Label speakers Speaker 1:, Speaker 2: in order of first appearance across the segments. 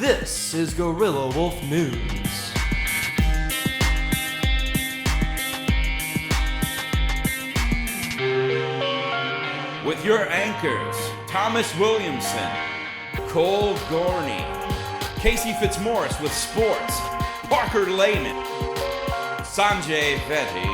Speaker 1: This is Guerilla Wolf News.
Speaker 2: With your anchors, Thomas Williamson, Cole Gorney, Casey Fitzmaurice with sports, Parker Lehman, Sanjay Vetti,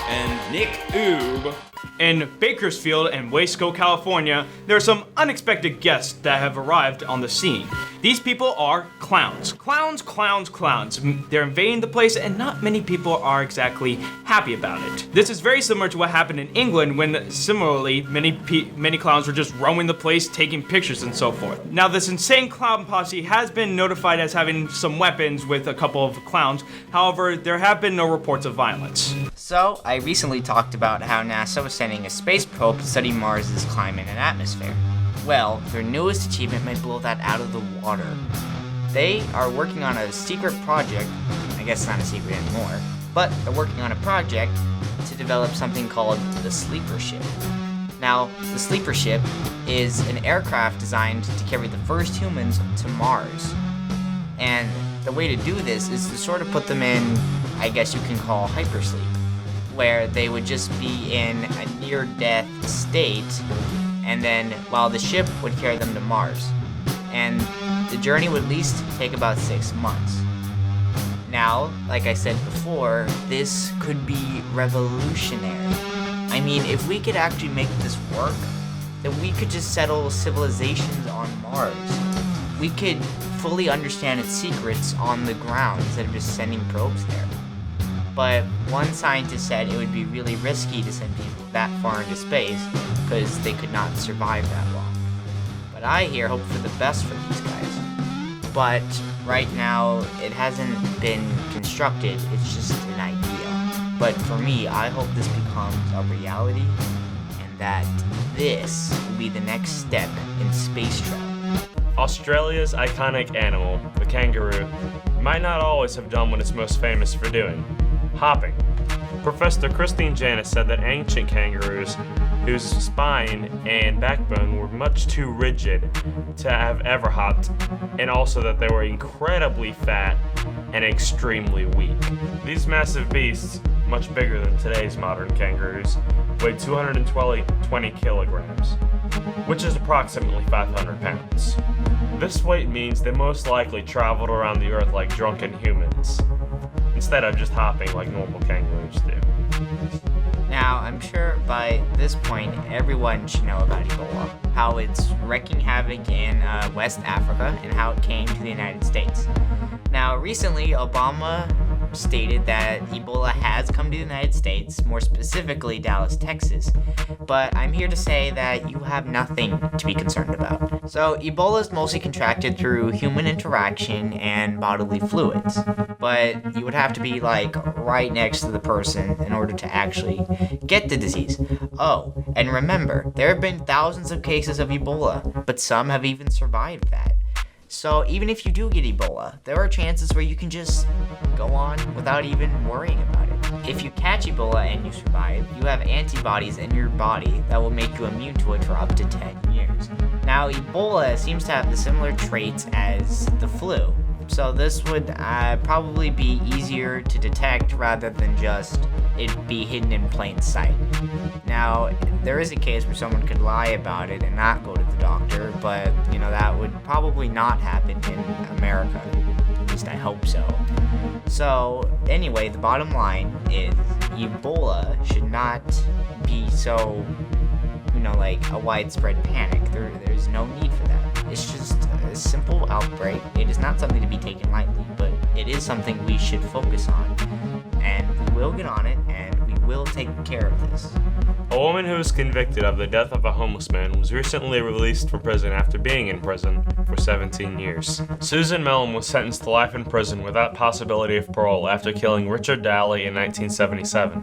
Speaker 2: and Nick Oob.
Speaker 3: In Bakersfield and Wasco, California, there are some unexpected guests that have arrived on the scene. These people are clowns. Clowns. They're invading the place and not many people are exactly happy about it. This is very similar to what happened in England when similarly many clowns were just roaming the place, taking pictures and so forth. Now this insane clown posse has been notified as having some weapons with a couple of clowns. However, there have been no reports of violence.
Speaker 4: So, I recently talked about how NASA was sending a space probe to study Mars' climate and atmosphere. Well, their newest achievement might blow that out of the water. They are working on a secret project, I guess it's not a secret anymore, but they're working on a project to develop something called the Sleeper Ship. Now, the Sleeper Ship is an aircraft designed to carry the first humans to Mars. And the way to do this is to sort of put them in, I guess you can call hypersleep, where they would just be in a near-death state, and then while the ship would carry them to Mars. And the journey would at least take about 6 months. Now, like I said before, this could be revolutionary. I mean, if we could actually make this work, then we could just settle civilizations on Mars. We could fully understand its secrets on the ground instead of just sending probes there. But one scientist said it would be really risky to send people that far into space because they could not survive that long. But I here hope for the best for these guys. But right now, it hasn't been constructed, it's just an idea. But for me, I hope this becomes a reality and that this will be the next step in space travel.
Speaker 5: Australia's iconic animal, the kangaroo, might not always have done what it's most famous for doing. Hopping. Professor Christine Janis said that ancient kangaroos, whose spine and backbone were much too rigid to have ever hopped, and also that they were incredibly fat and extremely weak. These massive beasts, much bigger than today's modern kangaroos, weighed 220 kilograms, which is approximately 500 pounds. This weight means they most likely traveled around the earth like drunken humans, instead of just hopping like normal kangaroos do.
Speaker 4: Now, I'm sure by this point everyone should know about Ebola, how it's wreaking havoc in West Africa, and how it came to the United States. Now, recently, Obama stated that Ebola has come to the United States, more specifically Dallas, Texas, but I'm here to say that you have nothing to be concerned about. So, Ebola is mostly contracted through human interaction and bodily fluids, but you would have to be like right next to the person in order to actually get the disease. Oh, and remember, there have been thousands of cases of Ebola, but some have even survived that. So even if you do get Ebola, there are chances where you can just go on without even worrying about it. If you catch Ebola and you survive, you have antibodies in your body that will make you immune to it for up to 10 years. Now, Ebola seems to have the similar traits as the flu, so this would probably be easier to detect rather than just it be hidden in plain sight. Now, there is a case where someone could lie about it and not go to the doctor, but that would probably not happen in America. At least I hope so. So anyway, the bottom line is Ebola should not be so, like a widespread panic. There's no need for that. It's just a simple outbreak. It is not something to be taken lightly, but it is something we should focus on. And we will get on it, and we will take care of this.
Speaker 5: A woman who was convicted of the death of a homeless man was recently released from prison after being in prison for 17 years. Susan Mellon was sentenced to life in prison without possibility of parole after killing Richard Daly in 1977.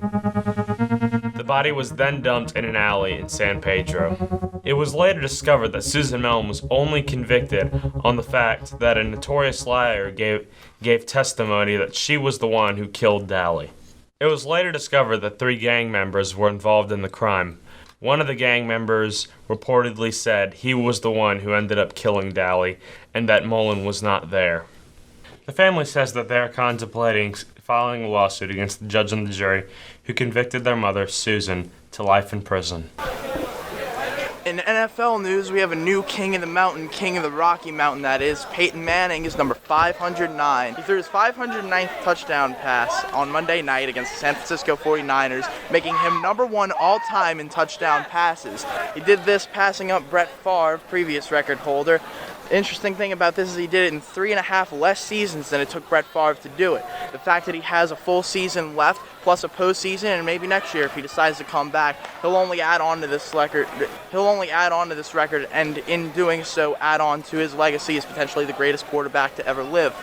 Speaker 5: The body was then dumped in an alley in San Pedro. It was later discovered that Susan Mellon was only convicted on the fact that a notorious liar gave testimony that she was the one who killed Daly. It was later discovered that 3 gang members were involved in the crime, One of the gang members reportedly said he was the one who ended up killing Daly and that Mullen was not there. The family says that they are contemplating filing a lawsuit against the judge and the jury who convicted their mother, Susan, to life in prison.
Speaker 6: In NFL news, we have a new king of the mountain, king of the Rocky Mountain, that is. Peyton Manning is number 509. He threw his 509th touchdown pass on Monday night against the San Francisco 49ers, making him number 1 all-time in touchdown passes. He did this passing up Brett Favre, previous record holder. The interesting thing about this is he did it in 3.5 less seasons than it took Brett Favre to do it. The fact that he has a full season left, plus a postseason, and maybe next year if he decides to come back, he'll only add on to this record. And in doing so, add on to his legacy as potentially the greatest quarterback to ever live.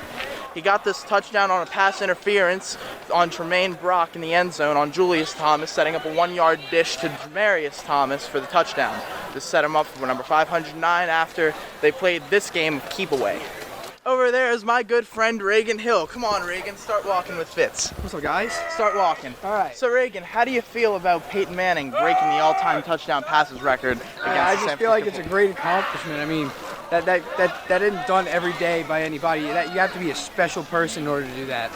Speaker 6: He got this touchdown on a pass interference on Tremaine Brock in the end zone on Julius Thomas, setting up a 1-yard dish to Demarius Thomas for the touchdown. This set him up for number 509 after they played this game of keep away. Over there is my good friend Reagan Hill. Come on, Reagan, start walking with Fitz.
Speaker 7: What's up, guys?
Speaker 6: Start walking.
Speaker 7: All right.
Speaker 6: So, Reagan, how do you feel about Peyton Manning breaking the all-time touchdown passes record against
Speaker 7: I just
Speaker 6: San
Speaker 7: feel like
Speaker 6: Francisco?
Speaker 7: it's a great accomplishment. I mean, that isn't done every day by anybody. You have to be a special person in order to do that.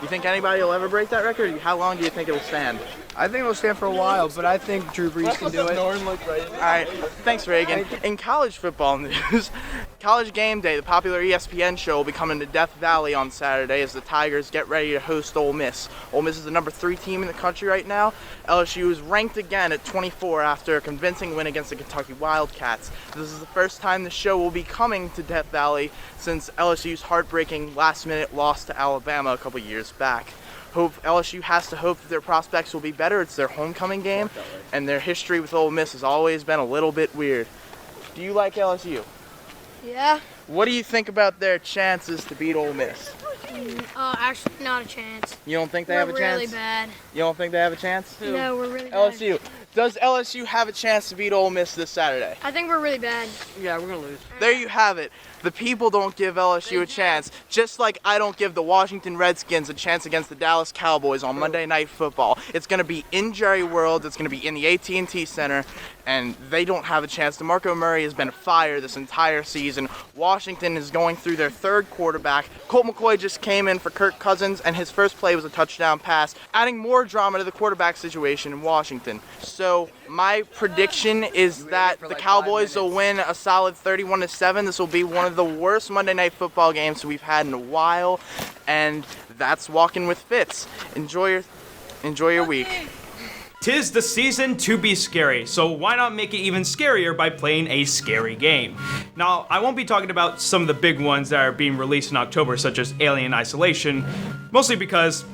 Speaker 6: You think anybody will ever break that record? How long do you think it'll stand?
Speaker 7: I think it'll stand for a while, but I think Drew Brees can do it.
Speaker 6: All right, thanks, Reagan. In college football news, College Game Day, the popular ESPN show, will be coming to Death Valley on Saturday as the Tigers get ready to host Ole Miss. Ole Miss is the number 3 team in the country right now. LSU is ranked again at 24 after a convincing win against the Kentucky Wildcats. This is the first time the show will be coming to Death Valley since LSU's heartbreaking last-minute loss to Alabama a couple years back. LSU has to hope that their prospects will be better. It's their homecoming game, and their history with Ole Miss has always been a little bit weird. Do you like LSU?
Speaker 8: Yeah.
Speaker 6: What do you think about their chances to beat Ole Miss?
Speaker 8: Actually, not a chance.
Speaker 6: You don't think they
Speaker 8: We're
Speaker 6: have a chance?
Speaker 8: really bad.
Speaker 6: You don't think they have a chance?
Speaker 8: No, we're really bad.
Speaker 6: LSU. Does LSU have a chance to beat Ole Miss this Saturday?
Speaker 8: I think we're really bad.
Speaker 7: Yeah, we're gonna lose.
Speaker 6: There you have it. The people don't give LSU a chance, just like I don't give the Washington Redskins a chance against the Dallas Cowboys on Monday Night Football. It's going to be in Jerry World. It's going to be in the AT&T Center, and they don't have a chance. DeMarco Murray has been fired this entire season. Washington is going through their 3rd quarterback. Colt McCoy just came in for Kirk Cousins, and his first play was a touchdown pass, adding more drama to the quarterback situation in Washington. So my prediction is that the Cowboys will win a solid 31-7. This will be one of the worst Monday Night Football games we've had in a while, and that's Walking with Fitz. Enjoy your week.
Speaker 3: 'Tis the season to be scary, so why not make it even scarier by playing a scary game? Now, I won't be talking about some of the big ones that are being released in October, such as Alien Isolation, mostly because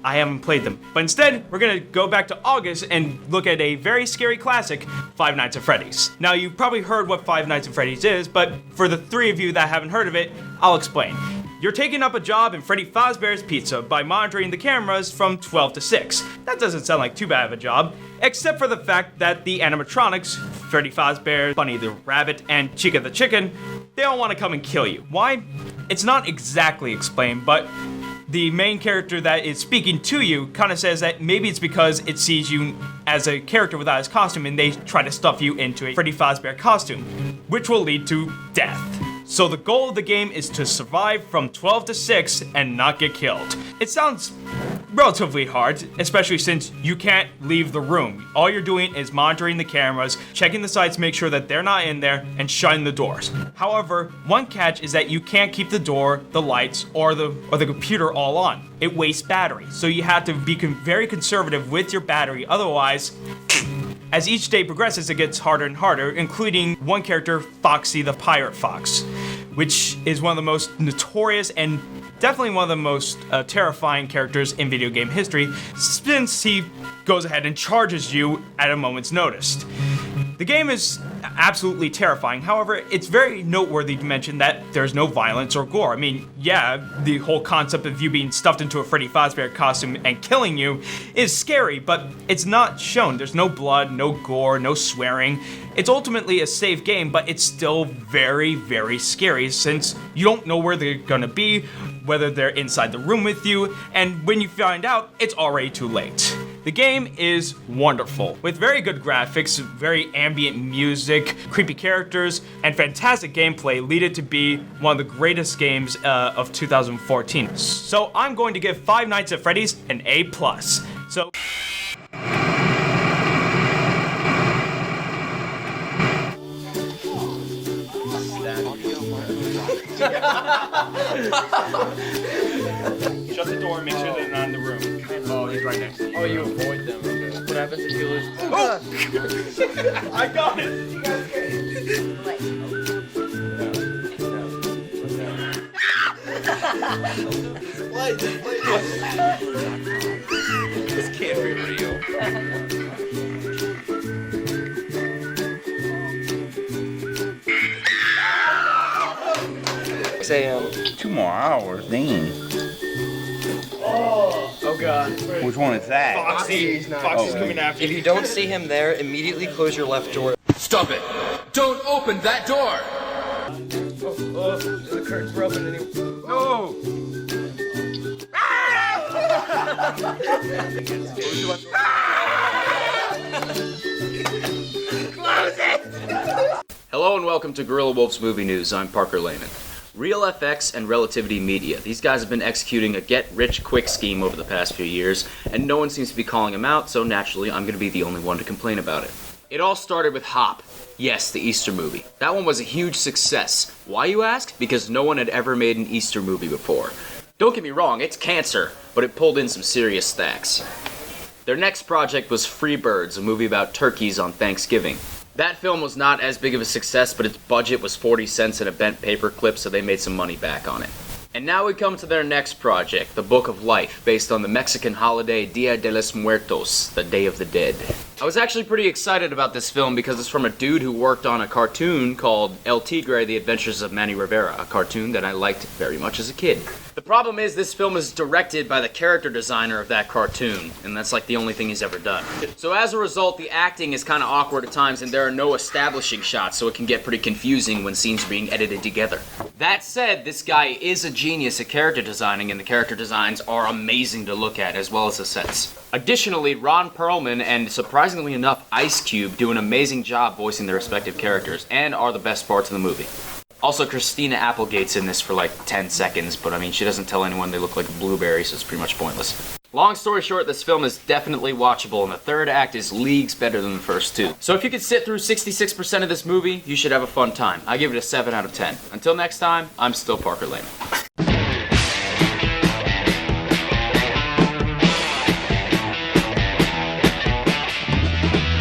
Speaker 3: I haven't played them. But instead, we're gonna go back to August and look at a very scary classic, Five Nights at Freddy's. Now, you've probably heard what Five Nights at Freddy's is, but for the 3 of you that haven't heard of it, I'll explain. You're taking up a job in Freddy Fazbear's Pizza by monitoring the cameras from 12 to 6. That doesn't sound like too bad of a job, except for the fact that the animatronics, Freddy Fazbear, Bunny the Rabbit, and Chica the Chicken, they all want to come and kill you. Why? It's not exactly explained, but the main character that is speaking to you kind of says that maybe it's because it sees you as a character without his costume and they try to stuff you into a Freddy Fazbear costume, which will lead to death. So the goal of the game is to survive from 12 to 6 and not get killed. It sounds relatively hard, especially since you can't leave the room. All you're doing is monitoring the cameras, checking the sites, make sure that they're not in there, and shutting the doors. However, one catch is that you can't keep the door, the lights, or the computer all on. It wastes battery, so you have to be very conservative with your battery, otherwise, as each day progresses, it gets harder and harder, including one character, Foxy the Pirate Fox, which is one of the most notorious and definitely one of the most terrifying characters in video game history, since he goes ahead and charges you at a moment's notice. The game is absolutely terrifying. However, it's very noteworthy to mention that there's no violence or gore. I mean, yeah, the whole concept of you being stuffed into a Freddy Fazbear costume and killing you is scary, but it's not shown. There's no blood, no gore, no swearing. It's ultimately a safe game, but it's still very, very scary since you don't know where they're gonna be, whether they're inside the room with you, and when you find out, it's already too late. The The game is wonderful, with very good graphics, very ambient music, creepy characters, and fantastic gameplay lead it to be one of the greatest games of 2014. So I'm going to give Five Nights at Freddy's an A+. So shut the door, make sure they're not in the room.
Speaker 9: Oh, he's right next to you. Oh, you avoid them. Okay. What happens if you lose?
Speaker 3: Oh! I got it!
Speaker 2: This can't be real.
Speaker 9: Say
Speaker 2: 2 more hours, dang.
Speaker 9: Oh God.
Speaker 2: Which one is that?
Speaker 3: Foxy's coming after
Speaker 9: If you don't see him there, immediately close your left door.
Speaker 10: Stop it! Don't open that door!
Speaker 9: The curtains were open anyway.
Speaker 2: No!
Speaker 11: Hello and welcome to Guerilla Wolves Movie News. I'm Parker Lehman. Real FX and Relativity Media. These guys have been executing a get-rich-quick scheme over the past few years, and no one seems to be calling them out, so naturally I'm going to be the only one to complain about it. It all started with Hop. Yes, the Easter movie. That one was a huge success. Why, you ask? Because no one had ever made an Easter movie before. Don't get me wrong, it's cancer, but it pulled in some serious stacks. Their next project was Freebirds, a movie about turkeys on Thanksgiving. That film was not as big of a success, but its budget was 40 cents in a bent paperclip, so they made some money back on it. And now we come to their next project, The Book of Life, based on the Mexican holiday Dia de los Muertos, the Day of the Dead. I was actually pretty excited about this film because it's from a dude who worked on a cartoon called El Tigre, The Adventures of Manny Rivera, a cartoon that I liked very much as a kid. The problem is this film is directed by the character designer of that cartoon, and that's like the only thing he's ever done. So as a result, the acting is kind of awkward at times and there are no establishing shots, so it can get pretty confusing when scenes are being edited together. That said, this guy is a genius at character designing, and the character designs are amazing to look at, as well as the sets. Additionally, Ron Perlman and, surprisingly enough, Ice Cube do an amazing job voicing their respective characters, and are the best parts of the movie. Also, Christina Applegate's in this for like 10 seconds, but I mean, she doesn't tell anyone they look like a blueberry, so it's pretty much pointless. Long story short, this film is definitely watchable, and the third act is leagues better than the first two. So if you could sit through 66% of this movie, you should have a fun time. I give it a 7 out of 10. Until next time, I'm still Parker Lehman.